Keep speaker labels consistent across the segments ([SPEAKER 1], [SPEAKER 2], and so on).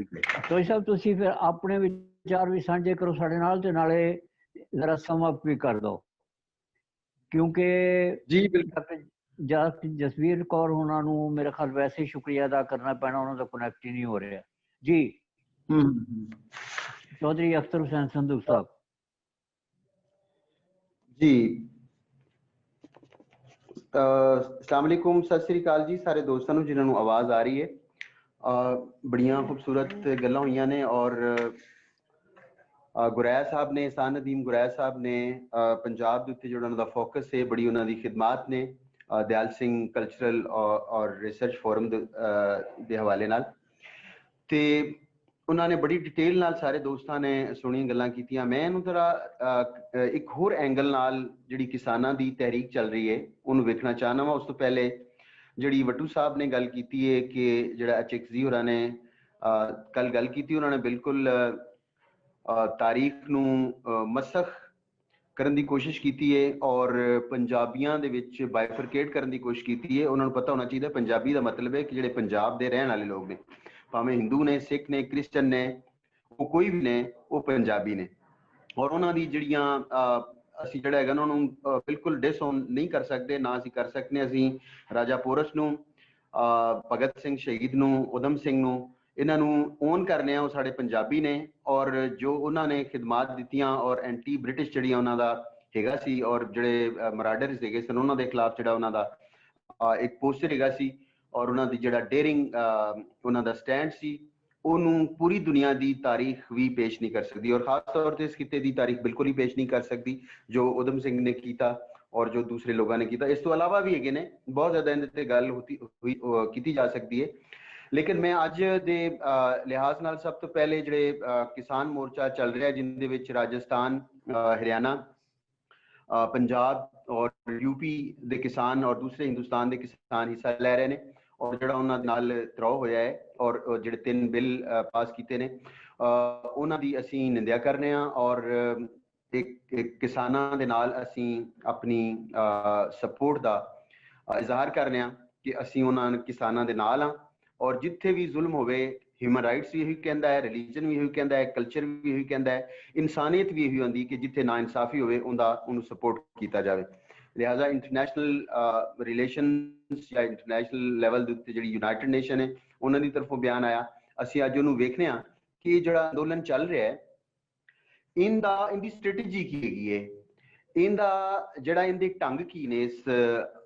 [SPEAKER 1] तो साहब तुसी फिर अपने विचार भी साझे करो साडे नाल ते नाले जरा सम अप भी कर दो, क्योंकि
[SPEAKER 2] जी बिल्कुल
[SPEAKER 1] जसवीर कौर होना नू मेरे ख्याल वैसे ही शुक्रिया अदा करना पैना, उन्होंने कनेक्ट ही नहीं हो रहा जी। चौधरी अख्तर हुसैन संधू साहब
[SPEAKER 2] जी। अस्सलाम वालेकुम, सत श्री अकाल जी सारे दोस्तों नू जिन्होंने आवाज़ आ रही है। बड़ियां खूबसूरत गल्लां होईयां ने और गुरैया साहब ने, एहसान नदीम गुरैया साहब ने पंजाब के उत्ते जो उन्होंने फोकस है, बड़ी उन्होंने खिदमात ने दयाल सिंह कल्चरल और रिसर्च फोरम के हवाले नाल ते उन्होंने बड़ी डिटेल नाल सारे दोस्तों ने सुनी गल्लां कीतियां। मैं इन्हूं थोड़ा एक होर एंगल नाल जिहड़ी किसानां दी तहरीक चल रही है उन्होंने वेखना चाहना वा। उस तो पहले जिहड़ी वट्टू साहब ने गल कीती है कि जिहड़ा HXZ होरां ने कल गल कीती, उन्होंने बिल्कुल तारीख नूं मसख करन दी कोशिश की है और पंजाबियां दे विच बाइफरकेट करन दी कोशिश की है। उन्होंने पता होना चाहिए पंजाबी का मतलब है कि जिहड़े पंजाब दे रहने वाले लोग ने, भावें हिंदू ने, सिख ने, क्रिश्चन ने, वो कोई भी ने, वो पंजाबी ने। और उन्हों दी जिहड़ियां असीं जिहड़ा हैगा उन्होंने बिल्कुल डिसओन नहीं कर सकते, ना असीं कर सकने। असीं राजा पोरस नूं, भगत सिंह शहीद नूं, उधम सिंह नूं, इन्हों ओन करने वो साढ़े पंजाबी ने। और जो उन्होंने खिदमात दित्तियां और एंटी ब्रिटिश जिहड़ियां उन्हां दा हैगा सी और जिहड़े मराडर्स हैगे सन उन्हां दे खिलाफ जिहड़ा उन्हां दा एक पोस्टर हैगा सी और उन्हां दी जिहड़ा डेयरिंग उन्हां दा स्टैंड सी, उन्होंने पूरी दुनिया की तारीख भी पेश नहीं कर सकती और खास तौर पर इस खिते की तारीख बिल्कुल ही पेश नहीं कर सकती जो उधम सिंह ने किया और जो दूसरे लोगों ने किया। इस तो अलावा भी है ने बहुत ज़्यादा इहदे गल की जा सकती है। लेकिन मैं अज के लिहाज नाल सब तो पहले जिहड़े किसान मोर्चा चल रहा है जिंदे विच राजस्थान, हरियाणा, पंजाब और यूपी के किसान और दूसरे हिंदुस्तान के किसान हिस्सा लै रहे हैं और जिहड़ा उन्हां नाल त्रौ होया है और जिहड़े 3 बिल पास किए ने उन्हां दी असीं निंदिया करने और एक किसानां दे नाल असीं अपनी सपोर्ट दा इजहार करने कि असीं उन्हां किसानां दे नाल हां और जिथे भी जुल्म होवे, ह्यूमन राइट्स भी यही कहता है, रिलीजन भी यही कहता है, कल्चर भी यही कहता है, इंसानियत भी यही होंदी कि जिथे ना इंसाफी होवे उन्हें सपोर्ट किया जाए। लिहाजा इंटरनेशनल रिलेशनस या इंटरनेशनल लैवल के उत्ते जिहड़ी यूनाइटेड नेशन है उन्हां दी तरफों बयान आया। असीं अज उहनूं वेखने आ कि जिहड़ा अंदोलन चल रहा है इनकी स्ट्रेटजी की हैगी है, इनका जिहड़ा इनके ढंग की ने, इस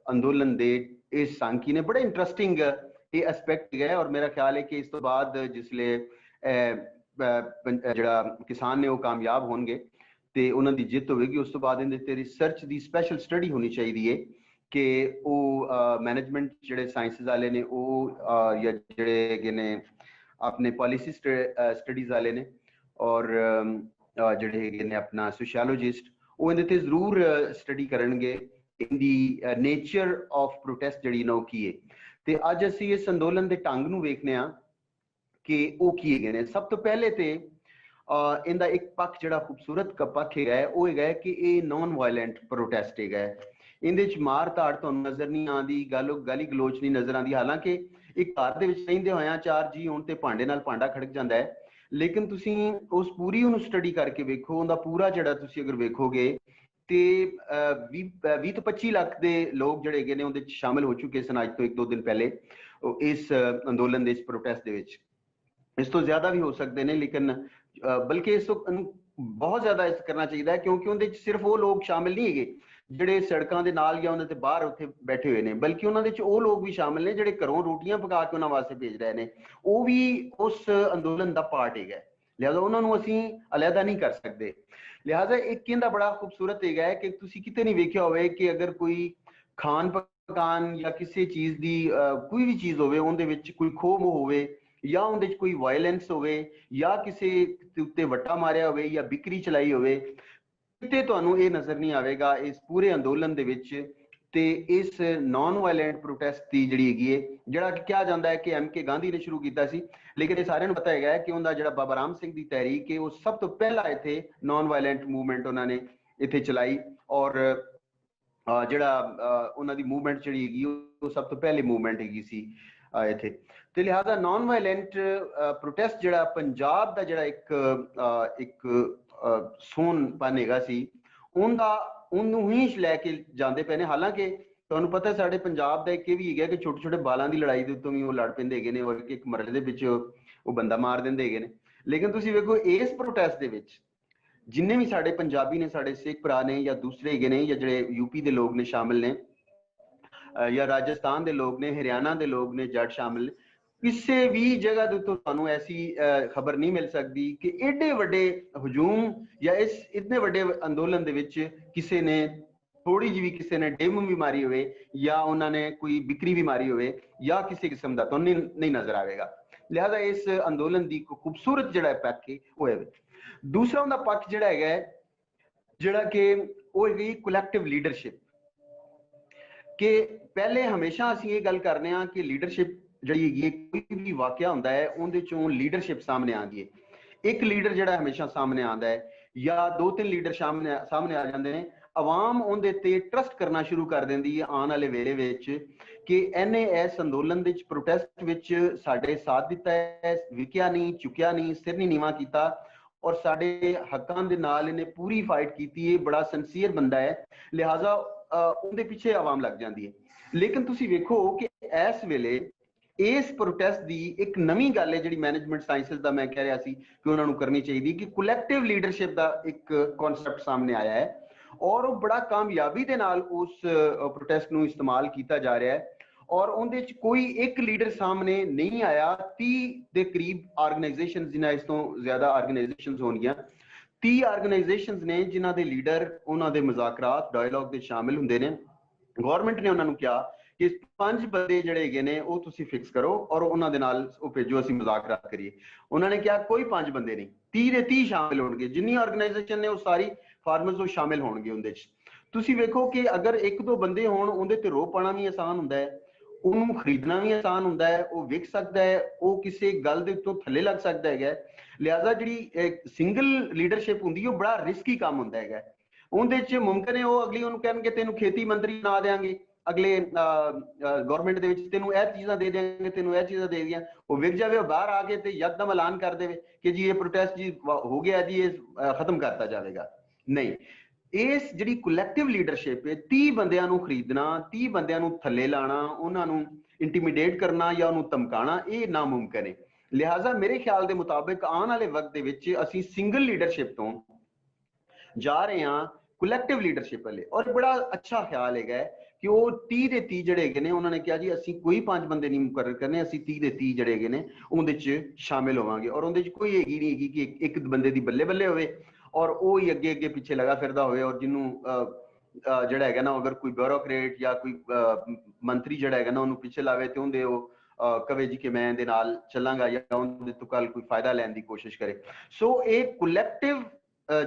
[SPEAKER 2] अंदोलन दे इस संघ की ने बड़ा इंटरस्टिंग ये एस्पैक्ट है। और मेरा ख्याल है कि इस तो बाद जिसले जिहड़ा किसान ने वो कामयाब होणगे ते उन्हां दी जित होगी, उस तो बाद इहदे ते रिसर्च दी स्पैशल स्टडी होनी चाहिए कि वो मैनेजमेंट जिहड़े साइंसिस वाले ने वो या जिहड़े ने अपने पॉलिसी स्टडीज वाले ने और जिहड़े हैगे ने अपना सोशियोलॉजिस्ट वो इहदे ते जरूर स्टडी करनगे इनदी नेचर ऑफ प्रोटेस्ट जिहड़ी ना की है। ते अज असीं इस अंदोलन के ढंग नूं वेखने आ कि वो की हैगे ने। सब तो पहले तो इनका एक पक्ष जिहड़ा खूबसूरत पक्ष है वो है कि ये नॉन वायलेंट प्रोटेस्ट है। इहदे च मार धाड़ तुहानूं नज़र नहीं आती, गाली गलोच नहीं नज़र आती। हालांकि एक घर दे विच रहिंदे होया 4 जी होण ते भांडे नाल भांडा खड़क जाता है, लेकिन तुसीं उस पूरी उहनूं स्टडी करके वेखो, उहदा पूरा जिहड़ा तुसीं अगर वेखोगे तो 20 तो 25 लाख के लोग जिहड़े हैगे ने उहदे च शामिल हो चुके सन अज तो 1-2 दिन पहले इस अंदोलन दे इस प्रोटेस्ट दे विच। इस तो ज्यादा भी हो सकते हैं, लेकिन बल्कि इस बहुत ज्यादा इस करना चाहिए क्योंकि उहदे च सिर्फ वो लोग शामिल नहीं है जिहड़े सड़कों के नाल या उहदे ते बाहर उत्थे बैठे हुए हैं, बल्कि उन्होंने वो लोग भी शामिल ने जिहड़े घरों रोटियां पका के उन्होंने वास्ते भेज रहे हैं, वो भी उस अंदोलन का पार्ट है। लिहाजा उन्होंने असीं अलहदा नहीं कर सकते। लिहाजा एक इहदा बड़ा खूबसूरत है कि तुसीं किते नहीं वेखिया होवे कि अगर कोई खान पकान या किसी चीज़ की कोई भी चीज़ होवे उहदे विच कोई खो मोह होवे या उहदे च कोई वायलेंस होवे या किसी उत्ते वट्टा मारिया होवे या बिक्री चलाई होवे, किते तुहानूं ये नज़र नहीं आवेगा इस पूरे अंदोलन दे विच। ते इस नॉन वायलेंट प्रोटेस्ट की जिहड़ी हैगी है, जिहड़ा कहा जाता है कि MK गांधी ने शुरू किया सी, लेकिन ये सारिਆਂ ਨੂੰ पता है कि उनका जिहड़ा बाबा राम सिंह की तहरीक है वो सब तो पहला इत्थे नॉन वायलेंट मूवमेंट उन्होंने इत्थे चलाई और जिहड़ा उन्हां दी मूवमेंट जिहड़ी हैगी वो सब तो पहले मूवमेंट हैगी सी। ਆਏ थे। ਤੇ ਲਿਹਾਜ਼ਾ ਨॉन ਵਾਇਲੈਂਟ ਪ੍ਰੋਟੈਸਟ ਜਿਹੜਾ ਪੰਜਾਬ ਦਾ ਜਿਹੜਾ ਇੱਕ ਸੋਨਪਨ ਹੈਗਾ ਸੀ ਉਹਨੂੰ ਹੀ ਲੈ ਕੇ ਜਾਂਦੇ ਪਏ ਨੇ। ਹਾਲਾਂਕਿ ਤੁਹਾਨੂੰ ਪਤਾ ਸਾਡੇ ਪੰਜਾਬ ਦਾ ਇੱਕ ਇਹ ਵੀ ਹੈਗਾ ਕਿ ਛੋਟੇ ਛੋਟੇ ਬਾਲਾਂ ਦੀ ਲੜਾਈ ਦੇ ਉੱਤੋਂ ਵੀ ਉਹ ਲੜ ਪੈਂਦੇ ਹੈਗੇ ਨੇ ਔਰ ਇੱਕ ਮਰਲੇ ਦੇ ਵਿੱਚ ਉਹ ਬੰਦਾ ਮਾਰ ਦਿੰਦੇ ਹੈਗੇ ਨੇ। ਲੇਕਿਨ ਤੁਸੀਂ ਵੇਖੋ ਇਸ ਪ੍ਰੋਟੈਸਟ ਦੇ ਵਿੱਚ ਜਿੰਨੇ ਵੀ ਸਾਡੇ ਪੰਜਾਬੀ ਨੇ, ਸਾਡੇ ਸਿੱਖ ਭਰਾ ਨੇ ਜਾਂ ਦੂਸਰੇ ਹੈਗੇ ਨੇ ਜਾਂ ਜਿਹੜੇ यूपी ਦੇ ਲੋਕ ਨੇ ਸ਼ਾਮਿਲ ਨੇ ਜਾਂ ਰਾਜਸਥਾਨ ਦੇ ਲੋਕ ਨੇ, ਹਰਿਆਣਾ ਦੇ ਲੋਕ ਨੇ, ਜੱਟ ਸ਼ਾਮਿਲ, ਕਿਸੇ ਵੀ ਜਗ੍ਹਾ ਦੇ ਉੱਤੋਂ ਤੁਹਾਨੂੰ ਐਸੀ ਖਬਰ ਨਹੀਂ ਮਿਲ ਸਕਦੀ ਕਿ ਏਡੇ ਵੱਡੇ ਹਜੂਮ ਜਾਂ ਇਸ ਇਤਨੇ ਵੱਡੇ ਅੰਦੋਲਨ ਦੇ ਵਿੱਚ ਕਿਸੇ ਨੇ ਥੋੜੀ ਜਿਹੀ ਵੀ ਕਿਸੇ ਨੇ ਡਿਮ ਵੀ ਮਾਰੀ ਹੋਵੇ ਜਾਂ ਉਹਨਾਂ ਨੇ ਕੋਈ ਬਿਕਰੀ ਵੀ ਮਾਰੀ ਹੋਵੇ ਜਾਂ ਕਿਸੇ ਕਿਸਮ ਦਾ ਤੁਹਾਨੂੰ ਨਹੀਂ ਨਜ਼ਰ ਆਵੇਗਾ। ਲਿਹਾਜ਼ਾ ਇਸ ਅੰਦੋਲਨ ਦੀ ਖੂਬਸੂਰਤ ਜਿਹੜਾ ਪੱਖ ਹੈ ਉਹ ਹੈ। ਦੂਸਰਾ ਉਹਦਾ ਪੱਖ ਜਿਹੜਾ ਹੈਗਾ ਜਿਹੜਾ ਕਿ ਉਹ ਹੈਗੀ ਕਲੈਕਟਿਵ ਲੀਡਰਸ਼ਿਪ। ਕਿ ਪਹਿਲੇ ਹਮੇਸ਼ਾ ਅਸੀਂ ਇਹ ਗੱਲ ਕਰਨੇ ਆ ਕਿ ਲੀਡਰਸ਼ਿਪ ਜਿਹੜੀ ਹੈਗੀ ਕੋਈ ਵੀ ਵਾਕਿਆ ਹੁੰਦਾ ਹੈ ਉਹਦੇ ਚੋਂ ਲੀਡਰਸ਼ਿਪ ਸਾਹਮਣੇ ਆਉਂਦੀ ਹੈ। ਇੱਕ ਲੀਡਰ ਜਿਹੜਾ ਹਮੇਸ਼ਾ ਸਾਹਮਣੇ ਆਉਂਦਾ ਹੈ ਜਾਂ ਦੋ ਤਿੰਨ ਲੀਡਰ ਸਾਹਮਣੇ ਆ ਜਾਂਦੇ ਨੇ, ਆਵਾਮ ਉਹਦੇ ਤੇ ਟਰਸਟ ਕਰਨਾ ਸ਼ੁਰੂ ਕਰ ਦਿੰਦੀ ਹੈ ਆਉਣ ਵਾਲੇ ਵੇਲੇ ਵਿੱਚ ਕਿ ਇਹਨੇ ਇਸ ਅੰਦੋਲਨ ਦੇ ਵਿੱਚ ਪ੍ਰੋਟੈਸਟ ਵਿੱਚ ਸਾਡੇ ਸਾਥ ਦਿੱਤਾ ਹੈ, ਵਿਕਿਆ ਨਹੀਂ, ਚੁੱਕਿਆ ਨਹੀਂ, ਸਿਰ ਨਹੀਂ ਨੀਵਾਂ ਕੀਤਾ ਔਰ ਸਾਡੇ ਹੱਕਾਂ ਦੇ ਨਾਲ ਇਹਨੇ ਪੂਰੀ ਫਾਈਟ ਕੀਤੀ ਹੈ, ਬੜਾ ਸਿੰਸੀਅਰ ਬੰਦਾ ਹੈ। ਲਿਹਾਜ਼ਾ ਉਹਦੇ ਪਿੱਛੇ ਆਵਾਮ ਲੱਗ ਜਾਂਦੀ ਹੈ। ਲੇਕਿਨ ਤੁਸੀਂ ਵੇਖੋ ਕਿ ਇਸ ਵੇਲੇ ਇਸ ਪ੍ਰੋਟੈਸਟ ਦੀ ਇੱਕ ਨਵੀਂ ਗੱਲ ਹੈ ਜਿਹੜੀ ਮੈਨੇਜਮੈਂਟ ਸਾਇੰਸਿਸ ਦਾ ਮੈਂ ਕਹਿ ਰਿਹਾ ਸੀ ਕਿ ਉਹਨਾਂ ਨੂੰ ਕਰਨੀ ਚਾਹੀਦੀ ਕਿ ਕਲੈਕਟਿਵ ਲੀਡਰਸ਼ਿਪ ਦਾ ਇੱਕ ਕਨਸੈਪਟ ਸਾਹਮਣੇ ਆਇਆ ਹੈ ਔਰ ਉਹ ਬੜਾ ਕਾਮਯਾਬੀ ਦੇ ਨਾਲ ਉਸ ਪ੍ਰੋਟੈਸਟ ਨੂੰ ਇਸਤੇਮਾਲ ਕੀਤਾ ਜਾ ਰਿਹਾ ਹੈ ਔਰ ਉਹਦੇ ਚ ਕੋਈ ਇੱਕ ਲੀਡਰ ਸਾਹਮਣੇ ਨਹੀਂ ਆਇਆ। 30 ਦੇ ਕਰੀਬ ਆਰਗੇਨਾਈਜੇਸ਼ਨਸ, ਜਿਨ੍ਹਾਂ ਇਸ ਤੋਂ ਜ਼ਿਆਦਾ ਆਰਗੇਨਾਈਜੇਸ਼ਨਸ ਹੋਣਗੀਆਂ, 30 ਆਰਗੇਨਾਈਜੇਸ਼ਨਸ ਨੇ ਜਿਨ੍ਹਾਂ ਦੇ ਲੀਡਰ ਉਹਨਾਂ ਦੇ ਮੁਜ਼ਾਕਰਾਤ ਡਾਇਲੌਗ ਦੇ ਸ਼ਾਮਿਲ ਹੁੰਦੇ ਨੇ। ਗਵਰਨਮੈਂਟ ਨੇ ਉਹਨਾਂ ਨੂੰ ਕਿਹਾ ਕਿ 5 ਬੰਦੇ ਜਿਹੜੇ ਹੈਗੇ ਨੇ ਉਹ ਤੁਸੀਂ ਫਿਕਸ ਕਰੋ ਔਰ ਉਹਨਾਂ ਦੇ ਨਾਲ ਉਹ ਭੇਜੋ, ਅਸੀਂ ਮੁਜ਼ਾਕਰਾਤ ਕਰੀਏ। ਉਹਨਾਂ ਨੇ ਕਿਹਾ ਕੋਈ 5 ਬੰਦੇ ਨਹੀਂ, 30 ਦੇ 30 ਸ਼ਾਮਿਲ ਹੋਣਗੇ, ਜਿੰਨੀ ਆਰਗੇਨਾਈਜੇਸ਼ਨ ਨੇ ਉਹ ਸਾਰੀ ਫਾਰਮਰਸ ਉਹ ਸ਼ਾਮਿਲ ਹੋਣਗੇ ਉਹਦੇ ਚ। ਤੁਸੀਂ ਵੇਖੋ ਕਿ ਅਗਰ ਇੱਕ ਦੋ ਬੰਦੇ ਹੋਣ ਉਹਦੇ ਤੇ ਰੋਹ ਪਾਉਣਾ ਵੀ ਆਸਾਨ ਹੁੰਦਾ ਹੈ, ਉਹਨੂੰ ਖਰੀਦਣਾ ਵੀ ਆਸਾਨ ਹੁੰਦਾ ਹੈ, ਉਹ ਵਿਕ ਸਕਦਾ ਹੈ, ਉਹ ਕਿਸੇ ਗੱਲ ਦੇ ਉੱਤੋਂ ਥੱਲੇ ਲੱਗ ਸਕਦਾ ਹੈਗਾ। ਲਿਹਾਜ਼ਾ ਜਿਹੜੀ ਸਿੰਗਲ ਲੀਡਰਸ਼ਿਪ ਹੁੰਦੀ ਉਹ ਬੜਾ ਰਿਸਕੀ ਕੰਮ ਹੁੰਦਾ ਹੈਗਾ। ਉਹਦੇ ਚ ਮੁਮਕਿਨ ਹੈ ਉਹ ਅਗਲੀ ਉਹਨੂੰ ਕਹਿਣਗੇ ਤੈਨੂੰ ਖੇਤੀ ਮੰਤਰੀ ਬਣਾ ਦੇਾਂਗੇ, ਅਗਲੇ ਗਵਰਨਮੈਂਟ ਦੇ ਵਿੱਚ ਤੈਨੂੰ ਇਹ ਚੀਜ਼ਾਂ ਦੇ ਦੇਾਂਗੇ, ਤੈਨੂੰ ਇਹ ਚੀਜ਼ਾਂ ਦੇ ਦੀਆਂ, ਉਹ ਵਿਕ ਜਾਵੇ, ਉਹ ਬਾਹਰ ਆ ਕੇ ਤੇ ਯਕਦਮ ਐਲਾਨ ਕਰ ਦੇਵੇ ਕਿ ਜੀ ਇਹ ਪ੍ਰੋਟੈਸਟ ਜੀ ਹੋ ਗਿਆ ਜੀ, ਇਹ ਖਤਮ ਕਰਤਾ ਜਾਵੇਗਾ। ਨਹੀਂ, ਇਸ ਜਿਹੜੀ ਕਲੈਕਟਿਵ ਲੀਡਰਸ਼ਿਪ ਹੈ, 30 ਬੰਦਿਆਂ ਨੂੰ ਖਰੀਦਣਾ, 30 ਬੰਦਿਆਂ ਨੂੰ ਥੱਲੇ ਲਾਣਾ, ਉਹਨਾਂ ਨੂੰ ਇੰਟੀਮੀਡੇਟ ਕਰਨਾ ਜਾਂ ਉਹਨੂੰ ਧਮਕਾਣਾ, ਇਹ ਨਾਮੁਮਕਿਨ ਹੈ। ਲਿਹਾਜ਼ਾ ਮੇਰੇ ਖਿਆਲ ਦੇ ਮੁਤਾਬਿਕ ਆਉਣ ਵਾਲੇ ਵਕਤ ਦੇ ਵਿੱਚ ਅਸੀਂ ਸਿੰਗਲ ਲੀਡਰਸ਼ਿਪ ਤੋਂ ਜਾ ਰਹੇ ਹਾਂ ਕਲੈਕਟਿਵ ਲੀਡਰਸ਼ਿਪ ਵਾਲੇ। ਔਰ ਬੜਾ ਅੱਛਾ ਖਿਆਲ ਹੈਗਾ ਕਿ ਉਹ 30 ਦੇ 30 ਜਿਹੜੇ ਹੈਗੇ ਨੇ ਉਹਨਾਂ ਨੇ ਕਿਹਾ ਜੀ ਅਸੀਂ ਕੋਈ 5 ਬੰਦੇ ਨਹੀਂ ਮੁਕਰਰ ਕਰਨੇ, ਅਸੀਂ 30 ਦੇ 30 ਜਿਹੜੇ ਹੈਗੇ ਨੇ ਉਹਦੇ ਚ ਸ਼ਾਮਿਲ ਹੋਵਾਂਗੇ ਔਰ ਉਹਦੇ ਚ ਕੋਈ ਹੈਗੀ ਨਹੀਂ ਹੈਗੀ ਕਿ ਇੱਕ ਬੰਦੇ ਦੀ ਬੱਲੇ ਬੱਲੇ ਹੋਵੇ ਔਰ ਉਹ ਹੀ ਅੱਗੇ ਅੱਗੇ ਪਿੱਛੇ ਲਗਾ ਫਿਰਦਾ ਹੋਵੇ ਔਰ ਜਿਹਨੂੰ ਜਿਹੜਾ ਹੈਗਾ ਨਾ ਅਗਰ ਕੋਈ ਬਿਊਰੋਕਰੇਟ ਜਾਂ ਕੋਈ ਮੰਤਰੀ ਜਿਹੜਾ ਹੈਗਾ ਨਾ ਉਹਨੂੰ ਪਿੱਛੇ ਲਾਵੇ ਤੇ ਉਹਦੇ ਉਹ ਕਵੇ ਜੀ ਕਿ ਮੈਂ ਇਹਦੇ ਨਾਲ ਚੱਲਾਂਗਾ ਜਾਂ ਉਹਦੇ ਤੋਂ ਕੱਲ ਕੋਈ ਫਾਇਦਾ ਲੈਣ ਦੀ ਕੋਸ਼ਿਸ਼ ਕਰੇ। ਸੋ ਇਹ ਕਲੈਕਟਿਵ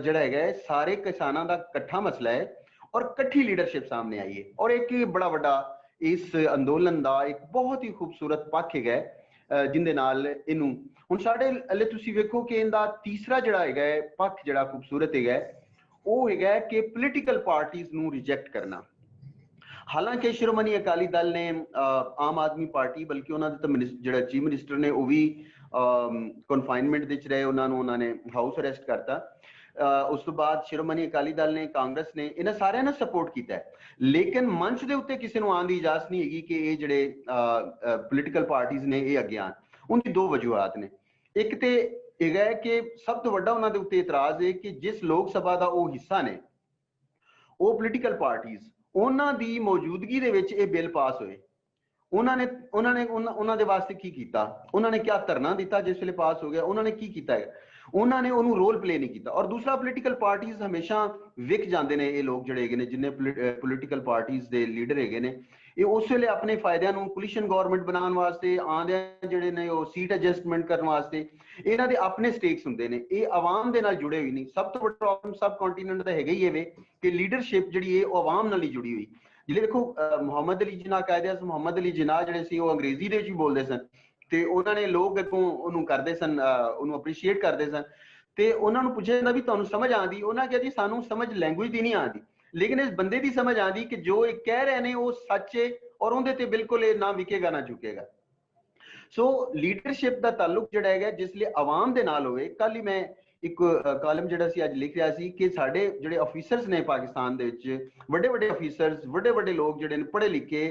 [SPEAKER 2] ਜਿਹੜਾ ਹੈਗਾ ਸਾਰੇ ਕਿਸਾਨਾਂ ਦਾ ਇਕੱਠਾ ਮਸਲਾ ਹੈ ਔਰ ਇਕੱਠੀ ਲੀਡਰਸ਼ਿਪ ਸਾਹਮਣੇ ਆਈ ਹੈ ਔਰ ਇੱਕ ਬੜਾ ਵੱਡਾ ਇਸ ਅੰਦੋਲਨ ਦਾ ਇੱਕ ਬਹੁਤ ਹੀ ਖੂਬਸੂਰਤ ਪੱਖ ਹੈਗਾ ਜਿੰਦੇ ਨਾਲ ਇਹਨੂੰ ਹੁਣ ਸਾਡੇ ਹਲੇ ਤੁਸੀਂ ਵੇਖੋ ਕਿ ਇਹਦਾ ਤੀਸਰਾ ਜਿਹੜਾ ਹੈਗਾ ਪੱਖ ਜਿਹੜਾ ਖੂਬਸੂਰਤ ਹੈਗਾ ਉਹ ਹੈਗਾ ਕਿ ਪੋਲੀਟੀਕਲ ਪਾਰਟੀਜ਼ ਨੂੰ ਰਿਜੈਕਟ ਕਰਨਾ। ਹਾਲਾਂਕਿ ਸ਼੍ਰੋਮਣੀ ਅਕਾਲੀ ਦਲ ਨੇ ਆਮ ਆਦਮੀ ਪਾਰਟੀ ਬਲਕਿ ਉਹਨਾਂ ਦੇ ਤਾਂ ਜਿਹੜਾ ਚੀਫ ਮਿਨਿਸਟਰ ਨੇ ਉਹ ਵੀ ਕਨਫਾਈਨਮੈਂਟ ਦੇ ਵਿੱਚ ਰਹੇ, ਉਹਨਾਂ ਨੇ ਹਾਊਸ ਅਰੈਸਟ ਕਰਤਾ। ਉਸ ਤੋਂ ਬਾਅਦ ਸ਼੍ਰੋਮਣੀ ਅਕਾਲੀ ਦਲ ਨੇ, ਕਾਂਗਰਸ ਨੇ, ਇਹਨਾਂ ਸਾਰਿਆਂ ਨੇ ਸਪੋਰਟ ਕੀਤਾ ਹੈ। ਲੇਕਿਨ ਮੰਚ ਦੇ ਉੱਤੇ ਕਿਸੇ ਨੂੰ ਆਉਣ ਦੀ ਇਜਾਜ਼ਤ ਨਹੀਂ ਹੈਗੀ ਕਿ ਇਹ ਜਿਹੜੇ ਪੋਲੀਟੀਕਲ ਪਾਰਟੀਜ਼ ਨੇ ਇਹ ਅੱਗੇ ਆਉਣ। ਉਹਦੀ ਦੋ ਵਜੂਹਾਤ ਨੇ। ਇੱਕ ਤੇ ਹੈਗਾ ਕਿ ਸਭ ਤੋਂ ਵੱਡਾ ਉਹਨਾਂ ਦੇ ਉੱਤੇ ਇਤਰਾਜ਼ ਹੈ ਕਿ ਜਿਸ ਲੋਕ ਸਭਾ ਦਾ ਉਹ ਹਿੱਸਾ ਨੇ ਉਹ ਪੋਲੀਟੀਕਲ ਪਾਰਟੀਜ਼, ਉਹਨਾਂ ਦੀ ਮੌਜੂਦਗੀ ਦੇ ਵਿੱਚ ਇਹ ਬਿੱਲ ਪਾਸ ਹੋਏ। ਉਹਨਾਂ ਦੇ ਵਾਸਤੇ ਕੀ ਕੀਤਾ? ਉਹਨਾਂ ਨੇ ਕਿਆ ਧਰਨਾ ਦਿੱਤਾ ਜਿਸ ਵੇਲੇ ਪਾਸ ਹੋ ਗਿਆ? ਉਹਨਾਂ ਨੇ ਕੀ ਕੀਤਾ ਹੈ? ਉਹਨਾਂ ਨੇ ਉਹਨੂੰ ਰੋਲ ਪਲੇ ਨਹੀਂ ਕੀਤਾ। ਔਰ ਦੂਸਰਾ, ਪੋਲੀਟੀਕਲ ਪਾਰਟੀਜ਼ ਹਮੇਸ਼ਾ ਵਿਕ ਜਾਂਦੇ ਨੇ। ਇਹ ਲੋਕ ਜਿਹੜੇ ਹੈਗੇ ਨੇ ਜਿੰਨੇ ਪੋਲੀਟੀਕਲ ਪਾਰਟੀਜ਼ ਦੇ ਲੀਡਰ ਹੈਗੇ ਨੇ ਇਹ ਉਸ ਵੇਲੇ ਆਪਣੇ ਫਾਇਦਿਆਂ ਨੂੰ ਕੋਲੀਸ਼ਨ ਗਵਰਨਮੈਂਟ ਬਣਾਉਣ ਵਾਸਤੇ ਆਉਂਦੇ ਜਿਹੜੇ ਨੇ ਉਹ ਸੀਟ ਐਡਜਸਟਮੈਂਟ ਕਰਨ ਵਾਸਤੇ ਇਹਨਾਂ ਦੇ ਆਪਣੇ ਸਟੇਕਸ ਹੁੰਦੇ ਨੇ। ਇਹ ਆਵਾਮ ਦੇ ਨਾਲ ਜੁੜੇ ਹੋਏ ਨਹੀਂ। ਸਭ ਤੋਂ ਵੱਡਾ ਪ੍ਰੋਬਲਮ ਸਬ ਕੰਟੀਨੈਂਟ ਦਾ ਹੈਗਾ ਹੀ ਇਹ ਕਿ ਲੀਡਰਸ਼ਿਪ ਜਿਹੜੀ ਹੈ ਉਹ ਆਵਾਮ ਨਾਲ ਹੀ ਜੁੜੀ ਹੋਈ। ਜਿਹੜੇ ਦੇਖੋ ਮੁਹੰਮਦ ਅਲੀ ਜਿਨਾਹ, ਕਾਇਦੇ ਮੁਹੰਮਦ ਅਲੀ ਜਿਨਾਹ ਜਿਹੜੇ ਸੀ ਉਹ ਅੰਗਰੇਜ਼ੀ ਦੇ ਵਿੱਚ ਵੀ ਬੋਲਦੇ ਸਨ ਤੇ ਉਹਨਾਂ ਨੇ ਲੋਕ ਅੱਗੋਂ ਉਹਨੂੰ ਕਰਦੇ ਸਨ, ਉਹਨੂੰ ਅਪਰੀਸ਼ੀਏਟ ਕਰਦੇ ਸਨ ਤੇ ਉਹਨਾਂ ਨੂੰ ਪੁੱਛਿਆ ਜਾਂਦਾ ਵੀ ਤੁਹਾਨੂੰ ਸਮਝ ਆਉਂਦੀ? ਉਹਨਾਂ ਕਿਹਾ ਜੀ ਸਾਨੂੰ ਸਮਝ ਲੈਂਗੁਏਜ ਦੀ ਨਹੀਂ ਆਉਂਦੀ, ਲੇਕਿਨ ਇਸ ਬੰਦੇ ਦੀ ਸਮਝ ਆਉਂਦੀ ਕਿ ਜੋ ਇਹ ਕਹਿ ਰਹੇ ਨੇ ਉਹ ਸੱਚ ਹੈ ਔਰ ਉਹਦੇ ਤੇ ਬਿਲਕੁਲ ਇਹ ਨਾ ਵਿਕੇਗਾ ਨਾ ਝੁਕੇਗਾ। सो लीडरशिप का ताल्लुक जिहड़ा है जिसले आवाम दे नाल होवे। कल ही मैं एक कालम जिहड़ा सी अज लिख रहा सी कि साडे जिहड़े ऑफिसर्स ने पाकिस्तान दे विच बड़े बड़े ऑफिसर्स बड़े बड़े लोग जिहड़े ने पढ़े लिखे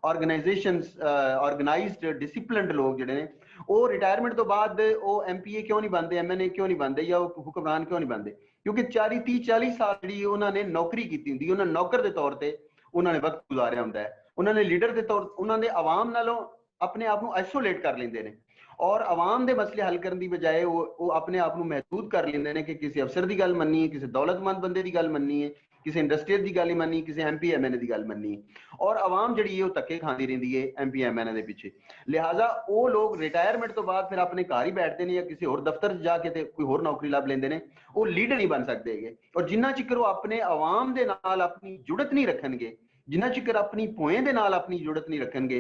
[SPEAKER 2] ऑर्गेनाइजेशंस ऑर्गेनाइज्ड डिसिप्लिनड लोग जिहड़े ने वो रिटायरमेंट तो बाद वो MPA क्यों नहीं बनते, MNA क्यों नहीं बनते या हुक्मरान क्यों नहीं बनते? क्योंकि 30-40 साल जी उन्होंने नौकरी की होंगी, उन्होंने नौकर के तौर पर उन्होंने वक्त गुजारिया होंगे, उन्होंने लीडर के तौर उन्होंने आवाम नालों अपने आप को आइसोलेट कर लेंगे ने और आवाम के मसले हल करने की बजाय वो अपने आप को महदूद कर लेंगे ने कि किसी अफसर की गल मननी है, किसी दौलतमंद बंदे की गल मननी है, किसी इंडस्ट्रीयल की गल ही मननी, किसी MP MNA की गल मननी है और आवाम जी धक्के खाती रही है MP MNA के पिछे। लिहाजा वो लोग रिटायरमेंट तो बाद फिर अपने घर ही बैठते हैं या किसी होर दफ्तर जाके कोई होर नौकरी लभ लेंगे ने, वो लीडर नहीं बन सकते है। और जिन्ना चिकर वो अपने आवाम के नाल अपनी जुड़त नहीं रखणगे, जिन्ना चिकर अपनी पोएं दे नाल अपनी जुड़त नहीं रखणगे,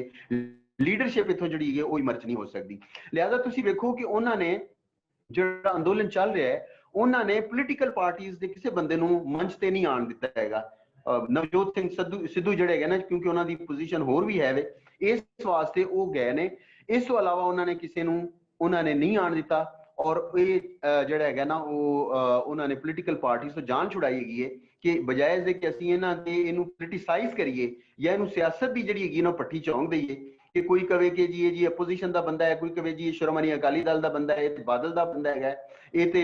[SPEAKER 2] लीडरशिप इथों जिहड़ी है वो इमर्ज नहीं हो सकती। लिहाजा तुसीं वेखो कि उन्होंने जिहड़ा अंदोलन चल रहा है उन्होंने पोलीटिकल पार्टीज के किसी बंदे नूं मंच ते नहीं आण दिता हैगा। नवजोत सिंह सिद्धू जिहड़े है ना, क्योंकि उन्होंने पोजीशन होर भी है वे, इस वास्ते वो गए ने। इस तो अलावा उन्होंने किसी नूं उन्होंने नहीं आण दिता और ये जिहड़ा है ना वो उन्होंने पोलीटिकल पार्टीज तो जान छुड़ाई हैगी है कि बजाय दे कि असीं इन्हां ते इहनूं क्रिटिसाइज करिए या इहनूं सियासत की जिहड़ी हैगी ना पट्टी चौंक दईए कि कोई कहे कि जी अपोजिशन का बंदा है, कोई कहे जी श्रोमणी अकाली दल का बंदा है, बादल का बंदा है, ये तो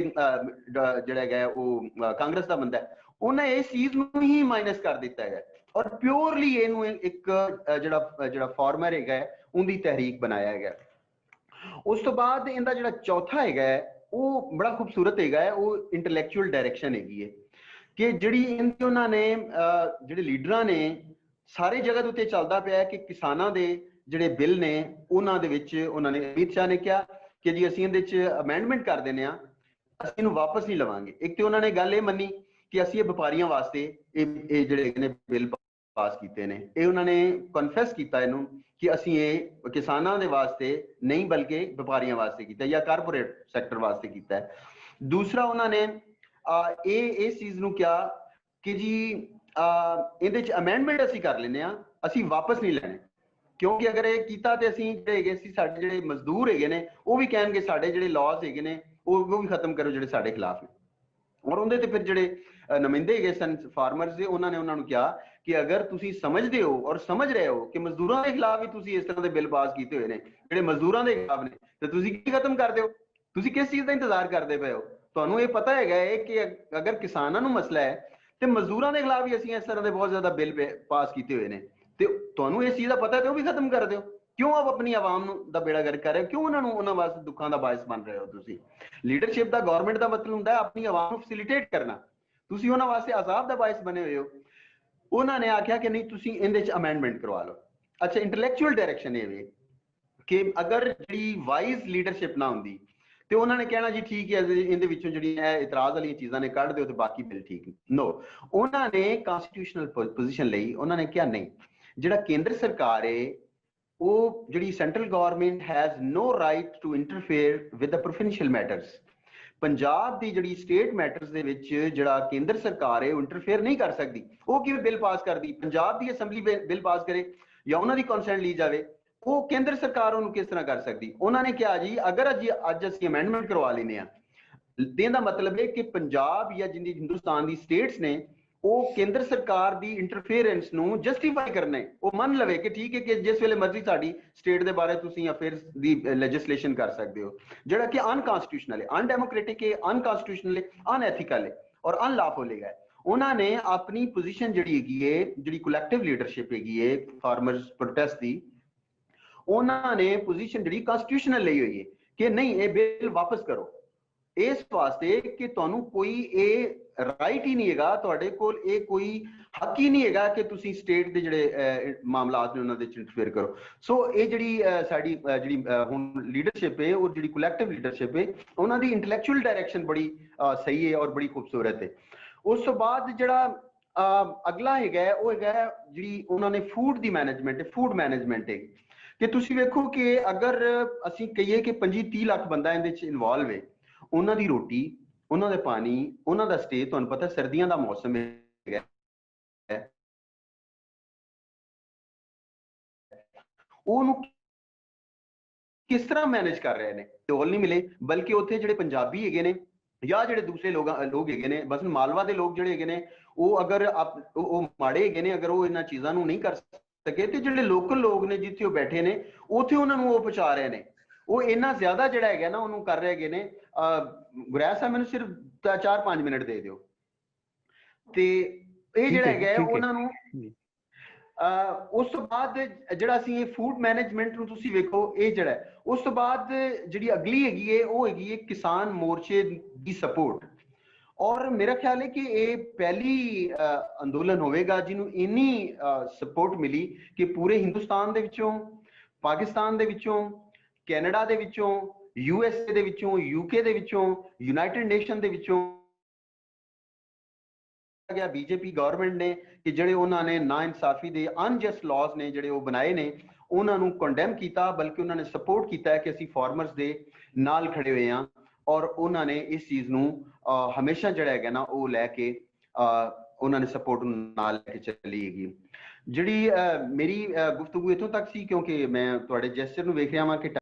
[SPEAKER 2] जिहड़ा है वो कांग्रेस का बंदा है, उन्हें इस चीज नूं ही माइनस कर दिता है और प्योरली इहनूं एक जिहड़ा फार्मर है उनकी तहरीक बनाया है। उस तो बाद इनका जिहड़ा चौथा है वो बड़ा खूबसूरत है, वो इंटलैक्चुअल डायरेक्शन हैगी है कि जिहड़ी इनकी उन्होंने जिहड़े लीडरां ने सारे जगह उत्ते चलदा पिया कि किसानां दे जिहड़े बिल ने उन्हां दे विच उन्होंने अमित शाह ने कहा कि जी असीं इहदे च अमेंडमेंट कर देने आ, असीं इहनूं वापस नहीं लवांगे। एक तो उन्होंने गल ये मन्नी कि असीं व्यापारियों वास्ते ये जिहड़े ने बिल पास कीते ने, ये उन्होंने कन्फेस किया इहनूं कि असीं ये किसानां दे वास्ते नहीं बल्कि व्यापारियों वास्ते कीता या कारपोरेट सैक्टर वास्ते कीता है। दूसरा उन्होंने इस चीज नूं क्या कि जी इहदे च अमेंडमेंट असीं कर लैने आ, असीं वापस नहीं लैणे, क्योंकि अगर ये कीता ते असीं जिहड़े सी साडे जिहड़े मजदूर हैगे ने वो भी कहणगे साडे जिहड़े लॉज हैगे ने वो भी खत्म करो जिहड़े साडे खिलाफ ने। और उहदे ते फिर जिहड़े नुमाइंदे हैगे सन फार्मर्स दे उन्होंने उन्होंने कहा कि अगर तुसीं समझदे हो और समझ रहे हो कि मजदूरों के खिलाफ भी तुसीं इस तरह के बिल पास किए हुए ने जिहड़े मजदूरों के खिलाफ ने, तो तुसीं की खत्म कर दिओ, तुसीं किस चीज का इंतजार करते पे हो? तुहानूं ये पता है कि अगर किसानां नूं मसला है तो मजदूरों के खिलाफ भी असीं इस तरह के बहुत ज्यादा बिल पास किए हुए ने, तो तुहानूं इस चीज का पता है तो भी खत्म कर दिओ। क्यों आप अपनी आवाम दा बेड़ा गर्क कर रहे हो? क्यों उन्होंने वास्ते दुखों का बायस बन रहे हो? तुसीं लीडरशिप का गवर्नमेंट का मतलब होंदा है अपनी आवाम को फैसिलिटेट करना, तुसीं उन्हां वास्ते अजाब का बायस बने हुए हो। उन्होंने आख्या कि नहीं तुसीं इहदे च अमेंडमेंट करवा लो। अच्छा, इंटलैक्चुअल डायरेक्शन ये वे कि अगर जिहड़ी वाइज लीडरशिप ना होंदी तो उन्होंने कहना जी ठीक है इहदे विचों जिहड़ियां इतराज वाली चीज़ां ने कढ दिओ ते बाकी बिल ठीक नो। उन्होंने कॉन्स्टिट्यूशनल पोजीशन लई, उन्होंने कहा नहीं, जिहड़ा केंद्र सरकार है वो जिहड़ी central government has no right to interfere with the provincial matters. Punjab की जिहड़ी स्टेट मैटर्स दे विच जिहड़ा केंद्र सरकार है वो इंटरफेयर नहीं कर सकती। वो किवें बिल पास कर दी, पंजाब की असैंबली बिल पास करे या उन्हां दी कंसेंट ली जाए, वो केंद्र सरकार उन्होंने किस तरह कर सकती? उन्होंने कहा जी अगर अज असीं अमेंडमेंट करवा लेने आ, इहदा मतलब है कि पंजाब या जिंदी हिंदुस्तान की स्टेट्स ने वो केंद्र सरकार की इंटरफेरेंस नूं जस्टिफाई करना है, वो मन लवे कि ठीक है कि जिस वेले मर्जी साडी स्टेट के बारे तुसीं अफेयर्स दी लेजिस्लेशन कर सकते हो, जिहड़ा कि अनकॉन्स्टिट्यूशनल है, अनडेमोक्रेटिक है, अनकॉन्स्टिट्यूशनल है, अनएथिकल है और अनलॉफुल है। उन्होंने अपनी पोजीशन जिहड़ी हैगी है, जिहड़ी कलैक्टिव लीडरशिप हैगी है फार्मर्स प्रोटेस्ट की, उन्होंने पोजीशन जिहड़ी कॉन्स्टिट्यूशनल ली हुई है कि नहीं ये बिल वापस करो, इस वास्ते कि तुहानूं कोई ये राइट ही नहीं हैगा, तुहाडे कोल ये कोई हक ही नहीं हैगा कि तुसीं स्टेट दे जिहड़े मामलात ने उन्हां दे च इंटरफेयर करो। सो ये जिहड़ी साडी जिहड़ी हुण लीडरशिप है और जिहड़ी कलैक्टिव लीडरशिप है उन्हां दी इंटलैक्चुअल डायरेक्शन बड़ी सही है और बड़ी खूबसूरत है। उस तो बाद जिहड़ा अगला हैगा वो हैगा जिहड़ी उन्होंने फूड दी मैनेजमेंट है, फूड मैनेजमेंट है कि तुसीं वेखो कि अगर असीं कहिए कि 25-30 लाख बंदा इहदे च इन्वॉल्व है, उन्हां दी रोटी, उन्हां दा पानी, उन्हां दा स्टे, तुहानूं पता सर्दियां दा मौसम है, ਉਹਨੂੰ ਕਿਸ ਤਰ੍ਹਾਂ ਮੈਨੇਜ ਕਰ ਰਹੇ ਨੇ। ਢੋਲ ਨਹੀਂ ਮਿਲੇ, ਬਲਕਿ ਉੱਥੇ ਜਿਹੜੇ ਪੰਜਾਬੀ ਹੈਗੇ ਨੇ ਜਾਂ ਜਿਹੜੇ ਦੂਸਰੇ ਲੋਕ ਹੈਗੇ ਨੇ, ਬਸ ਮਾਲਵਾ ਦੇ ਲੋਕ ਜਿਹੜੇ ਹੈਗੇ ਨੇ ਉਹ ਅਗਰ ਉਹ ਮਾੜੇ ਹੈਗੇ ਨੇ, ਅਗਰ ਉਹ ਇਹਨਾਂ ਚੀਜ਼ਾਂ ਨੂੰ ਨਹੀਂ ਕਰ ਸਕੇ, ਤੇ ਜਿਹੜੇ ਲੋਕਲ ਲੋਕ ਨੇ ਜਿੱਥੇ ਉਹ ਬੈਠੇ ਨੇ ਉੱਥੇ ਉਹਨਾਂ ਨੂੰ ਉਹ ਪਹੁੰਚਾ ਰਹੇ ਨੇ। ਉਹ ਇੰਨਾ ਜ਼ਿਆਦਾ ਜਿਹੜਾ ਹੈਗਾ ਨਾ ਉਹਨੂੰ ਕਰ ਰਹੇ ਹੈਗੇ ਨੇ। ਗੁਰੈਜ ਸਾਹਿਬ ਮੈਨੂੰ ਸਿਰਫ 4-5 ਮਿੰਟ ਦੇ ਦਿਓ। ਤੇ ਇਹ ਜਿਹੜਾ ਹੈਗਾ ਉਹਨਾਂ ਨੂੰ ਉਸ ਤੋਂ ਬਾਅਦ ਜਿਹੜਾ ਅਸੀਂ ਇਹ ਫੂਡ ਮੈਨੇਜਮੈਂਟ ਨੂੰ ਤੁਸੀਂ ਵੇਖੋ, ਇਹ ਜਿਹੜਾ ਉਸ ਤੋਂ ਬਾਅਦ ਜਿਹੜੀ ਅਗਲੀ ਹੈਗੀ ਹੈ ਉਹ ਹੈਗੀ ਹੈ ਕਿਸਾਨ ਮੋਰਚੇ ਦੀ ਸਪੋਰਟ। ਔਰ ਮੇਰਾ ਖਿਆਲ ਹੈ ਕਿ ਇਹ ਪਹਿਲੀ ਅੰਦੋਲਨ ਹੋਵੇਗਾ ਜਿਹਨੂੰ ਇੰਨੀ ਸਪੋਰਟ ਮਿਲੀ ਕਿ ਪੂਰੇ ਹਿੰਦੁਸਤਾਨ ਦੇ ਵਿੱਚੋਂ, ਪਾਕਿਸਤਾਨ ਦੇ ਵਿੱਚੋਂ, ਕੈਨੇਡਾ ਦੇ ਵਿੱਚੋਂ, USA ਦੇ ਵਿੱਚੋਂ, UK ਦੇ ਵਿੱਚੋਂ, ਯੂਨਾਈਟਿਡ ਨੇਸ਼ਨ ਦੇ ਵਿੱਚੋਂ ਗਿਆ ਬੀਜੇਪੀ ਗਵਰਨਮੈਂਟ ਨੇ ਕਿ ਜਿਹੜੇ ਉਹਨਾਂ ਨੇ ਨਾ ਇਨਸਾਫੀ ਦੇ ਅਨਜਸਟ ਲਾਜ਼ ਨੇ ਜਿਹੜੇ ਉਹ ਬਣਾਏ ਨੇ ਉਹਨਾਂ ਨੂੰ ਕੰਡੈਮ ਕੀਤਾ, ਬਲਕਿ ਉਹਨਾਂ ਨੇ ਸਪੋਰਟ ਕੀਤਾ ਹੈ ਕਿ ਅਸੀਂ ਫਾਰਮਰਸ ਦੇ ਨਾਲ ਖੜੇ ਹੋਏ ਹਾਂ। ਔਰ ਉਹਨਾਂ ਨੇ ਇਸ ਚੀਜ਼ ਨੂੰ ਹਮੇਸ਼ਾ ਜਿਹੜਾ ਹੈਗਾ ਨਾ ਉਹ ਲੈ ਕੇ ਉਹਨਾਂ ਨੇ ਸਪੋਰਟ ਨੂੰ ਨਾਲ ਲੈ ਕੇ ਚੱਲੀ ਹੈਗੀ। ਜਿਹੜੀ ਮੇਰੀ ਗੁਫ਼ਤਗੂ ਇੱਥੋਂ ਤੱਕ ਸੀ, ਕਿਉਂਕਿ ਮੈਂ ਤੁਹਾਡੇ ਜੈਸਚਰ ਨੂੰ ਵੇਖ ਰਿਹਾ ਹਾਂ ਕਿ